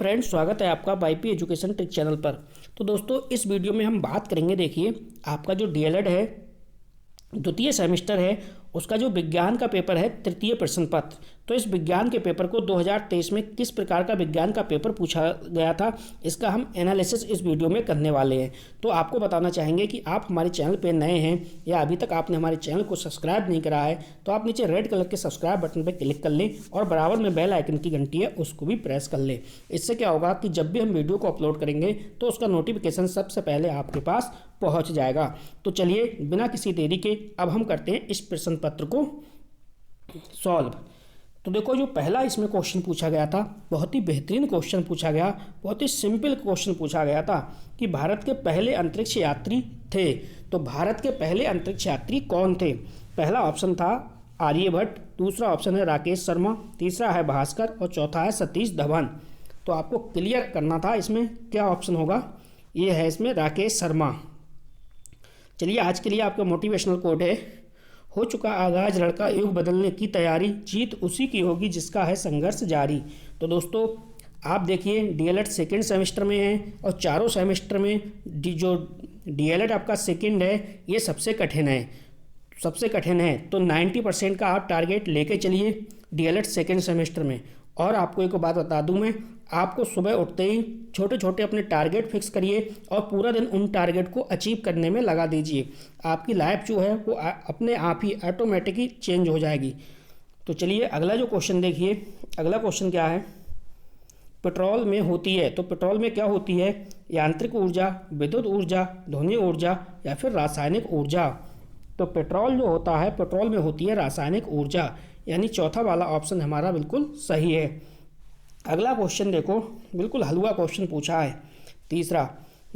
Friends, स्वागत है आपका वाईपी एजुकेशन टेक चैनल पर। तो दोस्तों, इस वीडियो में हम बात करेंगे। देखिए, आपका जो डीएलएड है, द्वितीय सेमेस्टर है, उसका जो विज्ञान का पेपर है, तृतीय प्रश्न पत्र। तो इस विज्ञान के पेपर को 2023 में किस प्रकार का विज्ञान का पेपर पूछा गया था, इसका हम एनालिसिस इस वीडियो में करने वाले हैं। तो आपको बताना चाहेंगे कि आप हमारे चैनल पर नए हैं या अभी तक आपने हमारे चैनल को सब्सक्राइब नहीं करा है, तो आप नीचे रेड कलर के सब्सक्राइब बटन पर क्लिक कर लें और बराबर में बेल आइकन की घंटी है उसको भी प्रेस कर लें। इससे क्या होगा कि जब भी हम वीडियो को अपलोड करेंगे तो उसका नोटिफिकेशन सबसे पहले आपके पास पहुंच जाएगा। तो चलिए, बिना किसी देरी के अब हम करते हैं इस प्रश्न पत्र को सॉल्व। तो देखो, जो पहला इसमें क्वेश्चन पूछा गया था, बहुत ही बेहतरीन क्वेश्चन पूछा गया, बहुत ही सिंपल क्वेश्चन पूछा गया था कि भारत के पहले अंतरिक्ष यात्री थे। तो भारत के पहले अंतरिक्ष यात्री कौन थे? पहला ऑप्शन था आर्यभट्ट, दूसरा ऑप्शन है राकेश शर्मा, तीसरा है भास्कर और चौथा है सतीश धवन। तो आपको क्लियर करना था इसमें क्या ऑप्शन होगा। ये है इसमें राकेश शर्मा। चलिए, आज के लिए आपका मोटिवेशनल कोट है, हो चुका आगाज लड़का युग बदलने की तैयारी, जीत उसी की होगी जिसका है संघर्ष जारी। तो दोस्तों, आप देखिए, डीएलएड सेकेंड सेमेस्टर में है और चारों सेमेस्टर में जो डीएलएड आपका सेकेंड है ये सबसे कठिन है, सबसे कठिन है। तो 90% का आप टारगेट लेके चलिए डीएलएड सेकेंड सेमेस्टर में। और आपको एक बात बता दूं मैं, आपको सुबह उठते ही छोटे छोटे अपने टारगेट फिक्स करिए और पूरा दिन उन टारगेट को अचीव करने में लगा दीजिए। आपकी लाइफ जो है वो अपने आप ही ऑटोमेटिकली चेंज हो जाएगी। तो चलिए, अगला जो क्वेश्चन देखिए। अगला क्वेश्चन क्या है? पेट्रोल में होती है, तो पेट्रोल में क्या होती है? यांत्रिक ऊर्जा, विद्युत ऊर्जा, ध्वनि ऊर्जा या फिर रासायनिक ऊर्जा। तो पेट्रोल जो होता है, पेट्रोल में होती है रासायनिक ऊर्जा, यानी चौथा वाला ऑप्शन हमारा बिल्कुल सही है। अगला क्वेश्चन देखो, बिल्कुल हलवा क्वेश्चन पूछा है। तीसरा,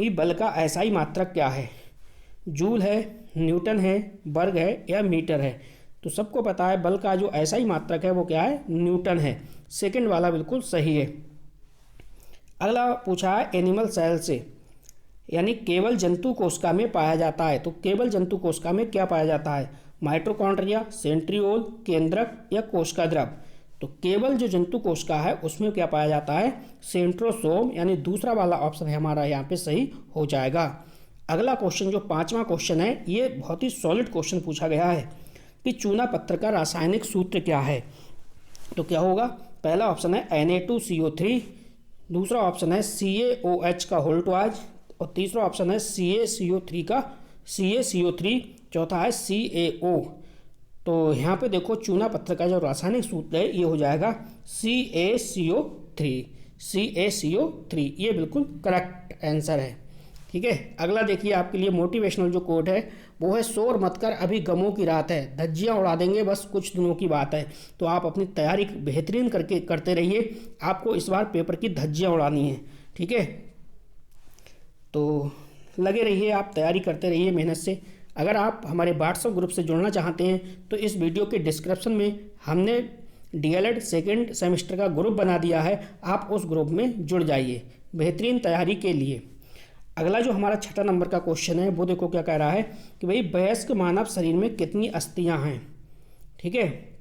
ये बल का एसआई मात्रक क्या है? जूल है, न्यूटन है, वर्ग है या मीटर है? तो सबको पता है बल का जो एसआई मात्रक है वो क्या है? न्यूटन है। सेकंड वाला बिल्कुल सही है। अगला पूछा है एनिमल सेल से, यानी केवल जंतु कोशिका में पाया जाता है। तो केवल जंतु कोशिका में क्या पाया जाता है? माइटोकॉन्ड्रिया, सेंट्रियोल, केंद्रक या कोशिका द्रव। तो केवल जो जंतु कोशिका है उसमें क्या पाया जाता है? सेंट्रोसोम, यानी दूसरा वाला ऑप्शन है हमारा यहाँ पे सही हो जाएगा। अगला क्वेश्चन जो पांचवा क्वेश्चन है, ये बहुत ही सॉलिड क्वेश्चन पूछा गया है कि चूना पत्थर का रासायनिक सूत्र क्या है? तो क्या होगा? पहला ऑप्शन है Na2CO3, दूसरा ऑप्शन है CaOH का होल ट्वाइस और तीसरा ऑप्शन है CaCO3 का CaCO3, चौथा है CaO। तो यहाँ पे देखो, चूना पत्थर का जो रासायनिक सूत्र है ये हो जाएगा CaCO3। CaCO3 ये बिल्कुल करेक्ट आंसर है। ठीक है, अगला देखिए आपके लिए मोटिवेशनल जो कोट है वो है, शोर मत कर अभी गमों की रात है, धज्जियाँ उड़ा देंगे बस कुछ दिनों की बात है। तो आप अपनी तैयारी बेहतरीन करते रहिए, आपको इस बार पेपर की धज्जियाँ उड़ानी है। ठीक है, तो लगे रहिए, आप तैयारी करते रहिए मेहनत से। अगर आप हमारे व्हाट्सएप ग्रुप से जुड़ना चाहते हैं तो इस वीडियो के डिस्क्रिप्शन में हमने डीएलएड सेकेंड सेमेस्टर का ग्रुप बना दिया है, आप उस ग्रुप में जुड़ जाइए बेहतरीन तैयारी के लिए। अगला जो हमारा छठा नंबर का क्वेश्चन है वो देखो क्या कह रहा है कि भाई वयस्क मानव शरीर में कितनी अस्थियां हैं? ठीक है,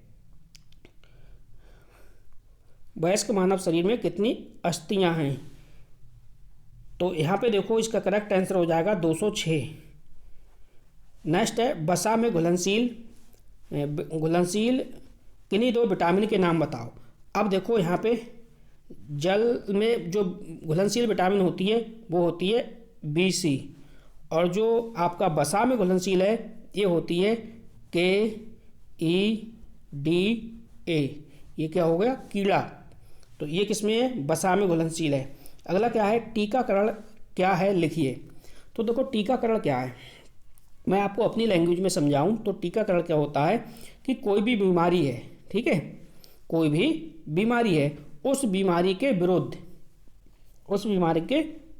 वयस्क मानव शरीर में कितनी अस्थियां हैं? तो यहाँ पे देखो, इसका करेक्ट आंसर हो जाएगा 206। नेक्स्ट है, वसा में घुलनशील किन्हीं दो विटामिन के नाम बताओ। अब देखो, यहाँ पे जल में जो घुलनशील विटामिन होती है वो होती है BC, और जो आपका वसा में घुलनशील है ये होती है KEDA। ये क्या हो गया? कीड़ा। तो ये किसमें है? वसा में घुलनशील है। अगला क्या है? टीकाकरण क्या है? लिखिए। तो देखो, टीकाकरण क्या है, मैं आपको अपनी लैंग्वेज में समझाऊं तो टीकाकरण क्या होता है कि कोई भी बीमारी है, ठीक है, कोई भी बीमारी है, उस बीमारी के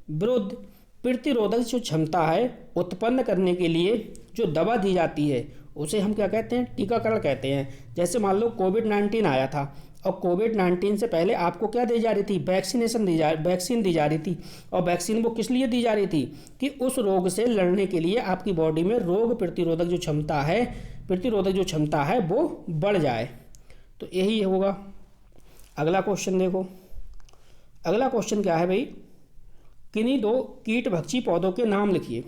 विरुद्ध प्रतिरोधक जो क्षमता है उत्पन्न करने के लिए जो दवा दी जाती है उसे हम क्या कहते हैं? टीकाकरण कहते हैं। जैसे मान लो कोविड-19 आया था और कोविड-19 से पहले आपको क्या दी जा रही थी? वैक्सीन दी जा रही थी। और वैक्सीन वो किस लिए दी जा रही थी? कि उस रोग से लड़ने के लिए आपकी बॉडी में रोग प्रतिरोधक जो क्षमता है वो बढ़ जाए। तो यही होगा। अगला क्वेश्चन देखो, अगला क्वेश्चन क्या है भाई, किन्हीं 2 कीटभक्षी पौधों के नाम लिखिए।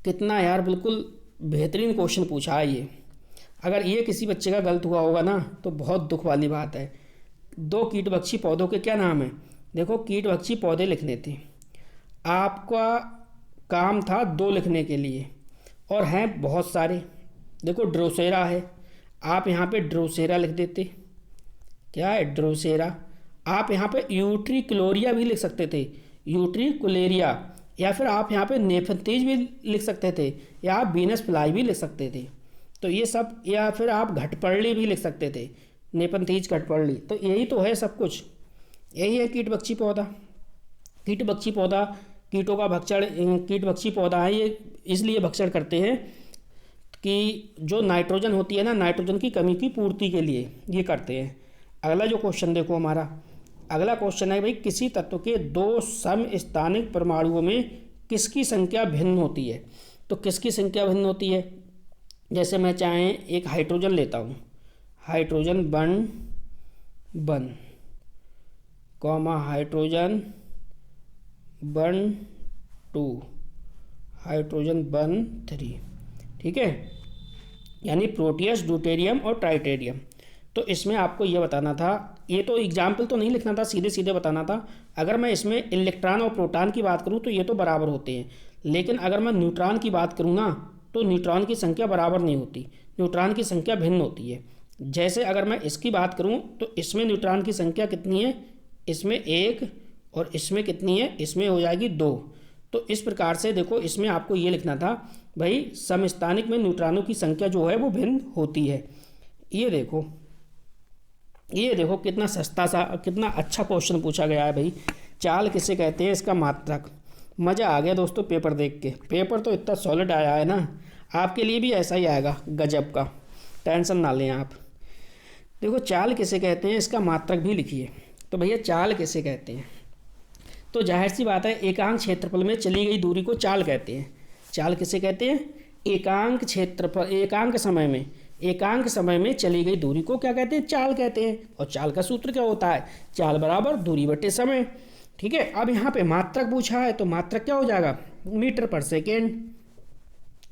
कितना यार बिल्कुल बेहतरीन क्वेश्चन पूछा है ये। अगर ये किसी बच्चे का गलत हुआ होगा ना तो बहुत दुख वाली बात है। 2 कीटभक्षी पौधों के क्या नाम है? देखो, कीटभक्षी पौधे लिखने थे, आपका काम था 2 लिखने के लिए, और हैं बहुत सारे। देखो, ड्रोसेरा है, आप यहाँ पे ड्रोसेरा लिख देते। क्या है? ड्रोसेरा। आप यहाँ पे यूट्रिकुलेरिया भी लिख सकते थे, यूट्रिकुलेरिया, या फिर आप यहाँ पे नेफंथीज भी लिख सकते थे, या आप वीनस फ्लाई भी लिख सकते थे। तो ये सब, या फिर आप घटपर्ली भी लिख सकते थे, नेफंथीज घटपर्ली। तो यही तो है सब कुछ, यही है कीटभक्षी पौधा। कीटभक्षी पौधा कीटों का भक्षण, कीटभक्षी पौधा है ये इसलिए भक्षण करते हैं कि जो नाइट्रोजन होती है ना, नाइट्रोजन की कमी की पूर्ति के लिए ये करते हैं। अगला जो क्वेश्चन देखो हमारा, अगला क्वेश्चन है भाई, किसी तत्व के 2 समस्थानिक परमाणुओं में किसकी संख्या भिन्न होती है? तो किसकी संख्या भिन्न होती है? जैसे मैं चाहे एक हाइड्रोजन लेता हूँ, हाइड्रोजन बन कॉमा हाइड्रोजन बन 2, हाइड्रोजन बन 3, ठीक है, यानी प्रोटियस, ड्यूटेरियम और ट्राइटेरियम। तो इसमें आपको ये बताना था, ये तो एग्जाम्पल तो नहीं लिखना था, सीधे सीधे बताना था। अगर मैं इसमें इलेक्ट्रॉन और प्रोटॉन की बात करूँ तो ये तो बराबर होते हैं, लेकिन अगर मैं न्यूट्रॉन की बात करूँ ना तो न्यूट्रॉन की संख्या बराबर नहीं होती, न्यूट्रॉन की संख्या भिन्न होती है। जैसे अगर मैं इसकी बात करूँ तो इसमें न्यूट्रॉन की संख्या कितनी है? इसमें 1, और इसमें कितनी है? इसमें हो जाएगी 2। तो इस प्रकार से देखो, इसमें आपको ये लिखना था भाई, समस्थानिक में न्यूट्रॉनों की संख्या जो है वो भिन्न होती है। ये देखो, ये देखो कितना सस्ता सा, कितना अच्छा क्वेश्चन पूछा गया है भाई। चाल किसे कहते हैं, इसका मात्रक। मज़ा आ गया दोस्तों पेपर देख के। पेपर तो इतना सॉलिड आया है ना, आपके लिए भी ऐसा ही आएगा गजब का, टेंशन ना लें आप। देखो, चाल किसे कहते हैं, इसका मात्रक भी लिखिए। तो भैया चाल किसे कहते हैं? तो जाहिर सी बात है, एकांक क्षेत्रफल में चली गई दूरी को चाल कहते हैं। चाल किसे कहते हैं? एकांक क्षेत्रफल, एकांक समय में चली गई दूरी को क्या कहते हैं? चाल कहते हैं। और चाल का सूत्र क्या होता है? चाल बराबर दूरी बटे समय। ठीक है, अब यहाँ पे मात्रक पूछा है तो मात्रक क्या हो जाएगा? मीटर पर सेकेंड।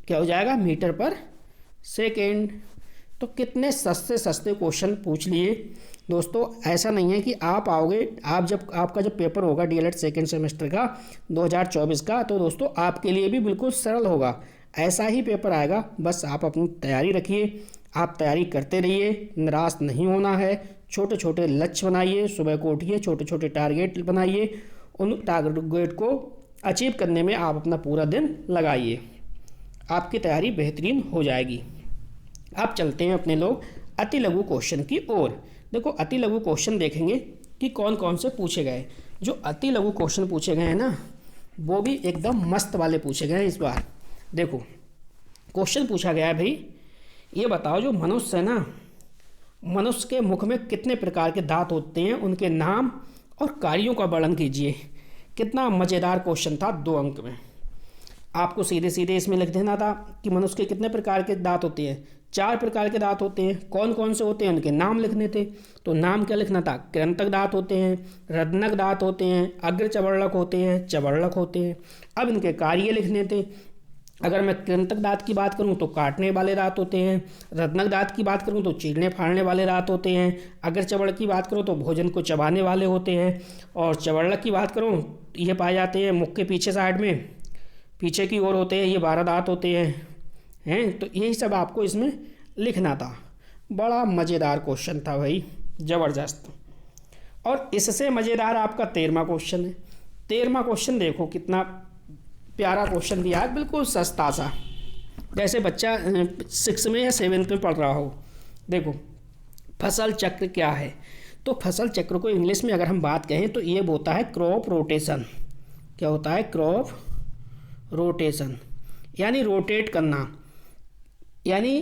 क्या हो जाएगा? मीटर पर सेकेंड। तो कितने सस्ते सस्ते क्वेश्चन पूछ लिए दोस्तों। ऐसा नहीं है कि आप आओगे, आपका जब पेपर होगा डीएलएड सेकेंड सेमेस्टर का 2024 का, तो दोस्तों आपके लिए भी बिल्कुल सरल होगा। ऐसा ही पेपर आएगा, बस आप अपनी तैयारी रखिए, आप तैयारी करते रहिए, निराश नहीं होना है। छोटे छोटे लक्ष्य बनाइए, सुबह को उठिए, छोटे छोटे टारगेट बनाइए, उन टारगेट को अचीव करने में आप अपना पूरा दिन लगाइए, आपकी तैयारी बेहतरीन हो जाएगी। अब चलते हैं अपने लोग अति लघु क्वेश्चन की ओर। देखो, अति लघु क्वेश्चन देखेंगे कि कौन कौन से पूछे गए। जो अति लघु क्वेश्चन पूछे गए हैं ना, वो भी एकदम मस्त वाले पूछे गए हैं इस बार। देखो, क्वेश्चन पूछा गया है भाई, ये बताओ जो मनुष्य है ना, मनुष्य के मुख में कितने प्रकार के दांत होते हैं, उनके नाम और कार्यों का वर्णन कीजिए। कितना मज़ेदार क्वेश्चन था, 2 अंक में। आपको सीधे सीधे इसमें लिख देना था कि मनुष्य के कितने प्रकार के दांत होते हैं। 4 प्रकार के दांत होते हैं। कौन कौन से होते हैं, उनके नाम लिखने थे। तो नाम क्या लिखना था? कृंतक दांत होते हैं, रत्नक दांत होते हैं, अग्र चवर्णक होते हैं, चवर्णक होते हैं। अब इनके कार्य लिखने थे। अगर मैं कृंतक दांत की बात करूं तो काटने वाले दांत होते हैं, रत्नक दांत की बात करूं तो चीरने फाड़ने वाले दांत होते हैं, अगर चवर्णक की बात करूं तो भोजन को चबाने वाले होते हैं, और चवर्णक की बात करूं ये पाए जाते हैं मुख के पीछे साइड में, पीछे की ओर होते हैं, ये 12 दांत होते हैं। तो यही सब आपको इसमें लिखना था। बड़ा मज़ेदार क्वेश्चन था भाई, ज़बरदस्त। और इससे मज़ेदार आपका 13वां क्वेश्चन है। 13वां क्वेश्चन देखो कितना प्यारा क्वेश्चन दिया है, बिल्कुल सस्ता सा, जैसे बच्चा 6 में या 7th में पढ़ रहा हो। देखो, फसल चक्र क्या है? तो फसल चक्र को इंग्लिश में अगर हम बात कहें तो ये होता है क्रॉप रोटेशन। क्या होता है? क्रॉप रोटेशन, यानी रोटेट करना। यानी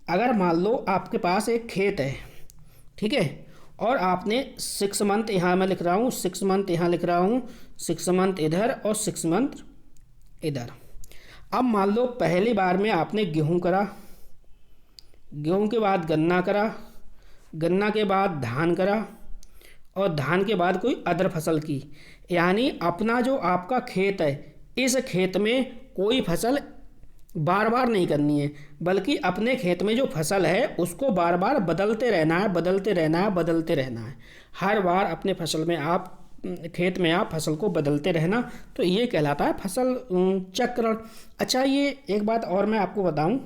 अगर मान लो आपके पास एक खेत है, ठीक है, और आपने 6 मंथ यहाँ मैं लिख रहा हूँ, 6 मंथ यहाँ लिख रहा हूँ, 6 मंथ इधर और 6 मंथ इधर। अब मान लो पहली बार में आपने गेहूँ करा, गेहूँ के बाद गन्ना करा, गन्ना के बाद धान करा, और धान के बाद कोई अदर फसल की, यानी अपना जो आपका खेत है इस खेत में कोई फसल बार बार नहीं करनी है, बल्कि अपने खेत में जो फसल है उसको बार बार बदलते रहना है, बदलते रहना है, बदलते रहना है। हर बार अपने फसल में आप खेत में आप फसल को बदलते रहना, तो ये कहलाता है फसल चक्रण। अच्छा, ये एक बात और मैं आपको बताऊं,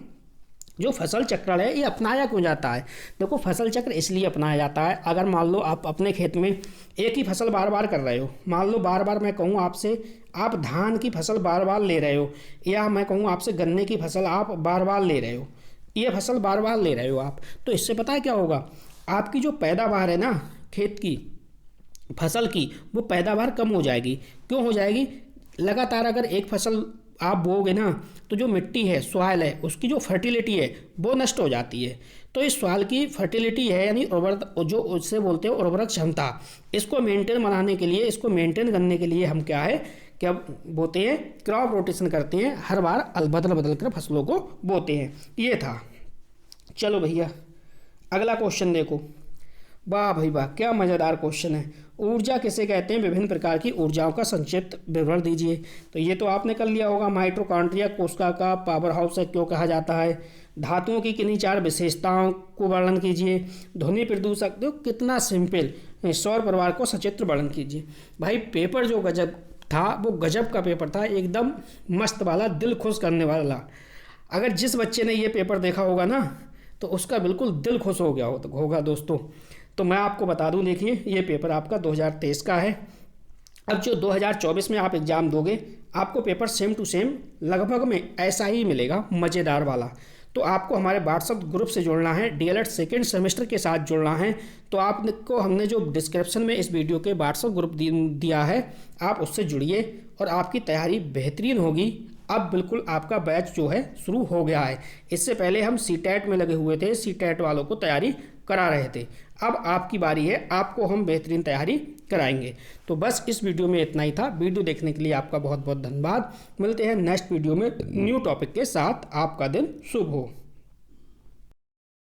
जो फसल चक्र है ये अपनाया क्यों जाता है? देखो, फसल चक्र इसलिए अपनाया जाता है, अगर मान लो आप अपने खेत में एक ही फसल बार बार कर रहे हो, मान लो बार बार मैं कहूँ आपसे आप धान की फसल बार बार ले रहे हो, या मैं कहूँ आपसे गन्ने की फसल आप बार बार ले रहे हो, ये फसल बार बार ले रहे हो आप, तो इससे पता है क्या होगा, आपकी जो पैदावार है ना खेत की फसल की, वो पैदावार कम हो जाएगी। क्यों हो जाएगी? लगातार अगर एक फसल आप बोओगे ना, तो जो मिट्टी है, सॉइल है, उसकी जो फर्टिलिटी है वो नष्ट हो जाती है। तो इस सॉइल की फर्टिलिटी है, यानी उर्वरता, जो उससे बोलते हैं उर्वरक क्षमता, इसको मेंटेन बनाने के लिए, इसको मेंटेन करने के लिए हम क्या बोते हैं, क्रॉप रोटेशन करते हैं, हर बार बदल बदल कर फसलों को बोते हैं। ये था। चलो भैया, अगला क्वेश्चन देखो। वाह भाई वाह, क्या मज़ेदार क्वेश्चन है। ऊर्जा किसे कहते हैं? विभिन्न प्रकार की ऊर्जाओं का संक्षिप्त विवरण दीजिए। तो ये तो आपने कर लिया होगा। माइटोकॉन्ड्रिया कोशिका का पावर हाउस है, क्यों कहा जाता है? धातुओं की किन्हीं 4 विशेषताओं को वर्णन कीजिए। ध्वनि प्रदूषक, तो कितना सिंपल। सौर परिवार को सचित्र वर्णन कीजिए। भाई पेपर जो गजब था, वो गजब का पेपर था, एकदम मस्त वाला, दिल खुश करने वाला। अगर जिस बच्चे ने ये पेपर देखा होगा ना, तो उसका बिल्कुल दिल खुश हो गया होगा दोस्तों। तो मैं आपको बता दूं, देखिए ये पेपर आपका 2023 का है। अब जो 2024 में आप एग्ज़ाम दोगे, आपको पेपर सेम टू सेम लगभग में ऐसा ही मिलेगा, मज़ेदार वाला। तो आपको हमारे व्हाट्सएप ग्रुप से जुड़ना है, डीएलएड सेकेंड सेमेस्टर के साथ जुड़ना है। तो आपको हमने जो डिस्क्रिप्शन में इस वीडियो के व्हाट्सएप ग्रुप दिया है, आप उससे जुड़िए और आपकी तैयारी बेहतरीन होगी। अब बिल्कुल आपका बैच जो है शुरू हो गया है। इससे पहले हम सीटेट में लगे हुए थे, सीटेट वालों को तैयारी करा रहे थे। अब आपकी बारी है, आपको हम बेहतरीन तैयारी कराएंगे। तो बस इस वीडियो में इतना ही था। वीडियो देखने के लिए आपका बहुत बहुत धन्यवाद। मिलते हैं नेक्स्ट वीडियो में न्यू टॉपिक के साथ। आपका दिन शुभ हो।